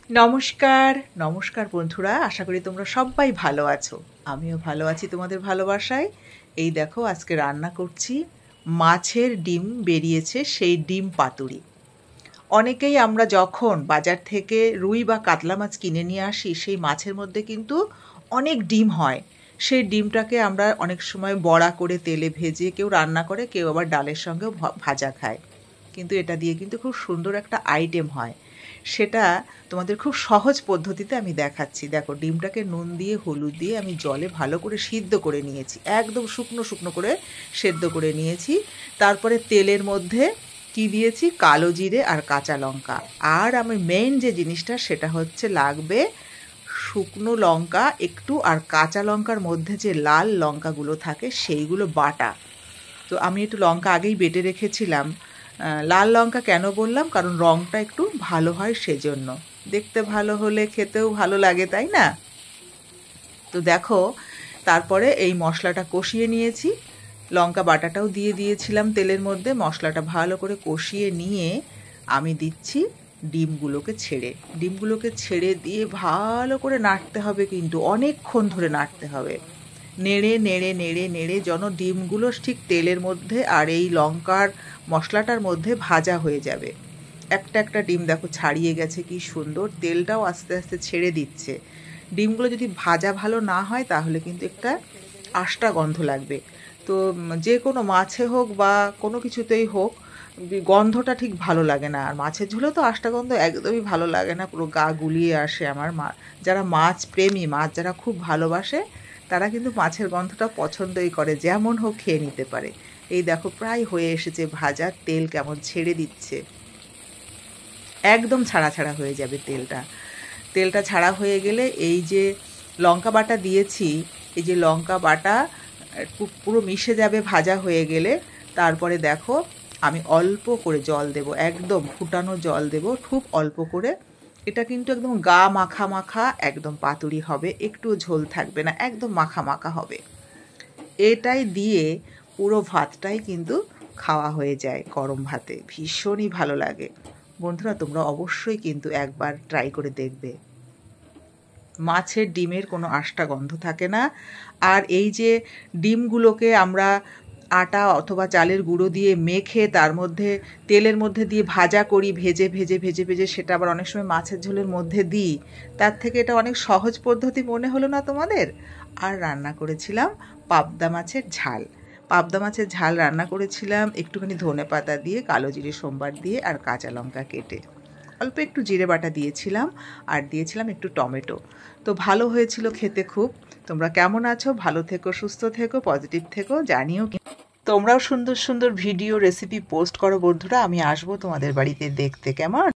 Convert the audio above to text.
নমস্কার নমস্কার বন্ধুরা, আশা করি তোমরা সবাই ভালো আছো। আমিও ভালো আছি তোমাদের ভালোবাসায়। এই দেখো, আজকে রান্না করছি মাছের ডিম বেরিয়েছে, সেই ডিম পাতুরি। অনেকেই আমরা যখন বাজার থেকে রুই বা কাতলা মাছ কিনে নিয়ে আসি, সেই মাছের মধ্যে কিন্তু অনেক ডিম হয়। সেই ডিমটাকে আমরা অনেক সময় বড়া করে তেলে ভেজে কেউ রান্না করে, কেউ আবার ডালের সঙ্গেও ভাজা খায়। কিন্তু এটা দিয়ে কিন্তু খুব সুন্দর একটা আইটেম হয়। সেটা তোমাদের খুব সহজ পদ্ধতিতে আমি দেখাচ্ছি। দেখো, ডিমটাকে নুন দিয়ে হলুদ দিয়ে আমি জলে ভালো করে সিদ্ধ করে নিয়েছি, একদম শুকনো শুকনো করে সেদ্ধ করে নিয়েছি। তারপরে তেলের মধ্যে কি দিয়েছি, কালো জিরে আর কাঁচা লঙ্কা। আর আমি মেইন যে জিনিসটা সেটা হচ্ছে লাগবে শুকনো লঙ্কা একটু, আর কাঁচা লঙ্কার মধ্যে যে লাল লঙ্কাগুলো থাকে সেইগুলো বাটা। তো আমি একটু লঙ্কা আগেই বেটে রেখেছিলাম। লাল লঙ্কা কেন বললাম, কারণ রঙটা একটু ভালো হয় সেজন্য। দেখতে ভালো হলে খেতেও ভালো লাগে, তাই না? তো দেখো, তারপরে এই মশলাটা কষিয়ে নিয়েছি, লঙ্কা বাটাটাও দিয়ে দিয়েছিলাম তেলের মধ্যে। মশলাটা ভালো করে কষিয়ে নিয়ে আমি দিচ্ছি ডিমগুলোকে ছেড়ে। ডিমগুলোকে ছেড়ে দিয়ে ভালো করে নাড়তে হবে, কিন্তু অনেকক্ষণ ধরে নাড়তে হবে। নেড়ে নেড়ে নেড়ে নেড়ে যেন ডিমগুলো ঠিক তেলের মধ্যে আর এই লঙ্কার মশলাটার মধ্যে ভাজা হয়ে যাবে। একটা একটা ডিম দেখো ছাড়িয়ে গেছে, কি সুন্দর, তেলটাও আস্তে আস্তে ছেড়ে দিচ্ছে। ডিমগুলো যদি ভাজা ভালো না হয় তাহলে কিন্তু একটা আষ্টা গন্ধ লাগবে। তো যে কোনো মাছে হোক বা কোনো কিছুতেই হোক, গন্ধটা ঠিক ভালো লাগে না। আর মাছের ঝোলেও তো আষ্টা গন্ধ একদমই ভালো লাগে না, পুরো গা গুলিয়ে আসে আমার। যারা মাছ প্রেমী, মাছ যারা খুব ভালোবাসে, তারা কিন্তু মাছের গন্ধটা পছন্দই করে, যেমন হোক খেয়ে নিতে পারে। এই দেখো, প্রায় হয়ে এসেছে ভাজা, তেল কেমন ছেড়ে দিচ্ছে, একদম ছাড়া ছাড়া হয়ে যাবে তেলটা। তেলটা ছাড়া হয়ে গেলে এই যে লঙ্কা বাটা দিয়েছি, এই যে লঙ্কা বাটা পুরো মিশে যাবে ভাজা হয়ে গেলে। তারপরে দেখো, আমি অল্প করে জল দেব, একদম ফুটানো জল দেব, খুব অল্প করে। এটা কিন্তু একদম গা মাখা মাখা একদম পাতুরি হবে, একটু ঝোল থাকবে না, একদম মাখা মাখা হবে। এটাই দিয়ে পুরো ভাতটাই কিন্তু খাওয়া হয়ে যায় গরম ভাতে, ভীষণই ভালো লাগে। বন্ধুরা, তোমরা অবশ্যই কিন্তু একবার ট্রাই করে দেখবে। মাছের ডিমের কোনো আষ্টা গন্ধ থাকে না। আর এই যে ডিমগুলোকে আমরা আটা অথবা চালের গুঁড়ো দিয়ে মেখে তার মধ্যে তেলের মধ্যে দিয়ে ভাজা করি, ভেজে ভেজে ভেজে ভেজে সেটা আবার অনেক সময় মাছের ঝোলের মধ্যে দিই, তার থেকে এটা অনেক সহজ পদ্ধতি মনে হলো না তোমাদের? আর রান্না করেছিলাম পাবদা মাছের ঝাল। পাবদা মাছের ঝাল রান্না করেছিলাম একটুখানি ধনেপাতা দিয়ে, কালো জিরে সোমবার দিয়ে, আর কাঁচা লঙ্কা কেটে। অল্প একটু জিরে বাটা দিয়েছিলাম, আর দিয়েছিলাম একটু টমেটো। তো ভালো হয়েছিল খেতে খুব। তোমরা কেমন আছো? ভালো থেকো, সুস্থ থেকো, পজিটিভ থেকো, জানিও। তোমরাও সুন্দর সুন্দর ভিডিও রেসিপি পোস্ট করো বন্ধুরা, আমি আসবো তোমাদের বাড়িতে দেখতে। কেমন?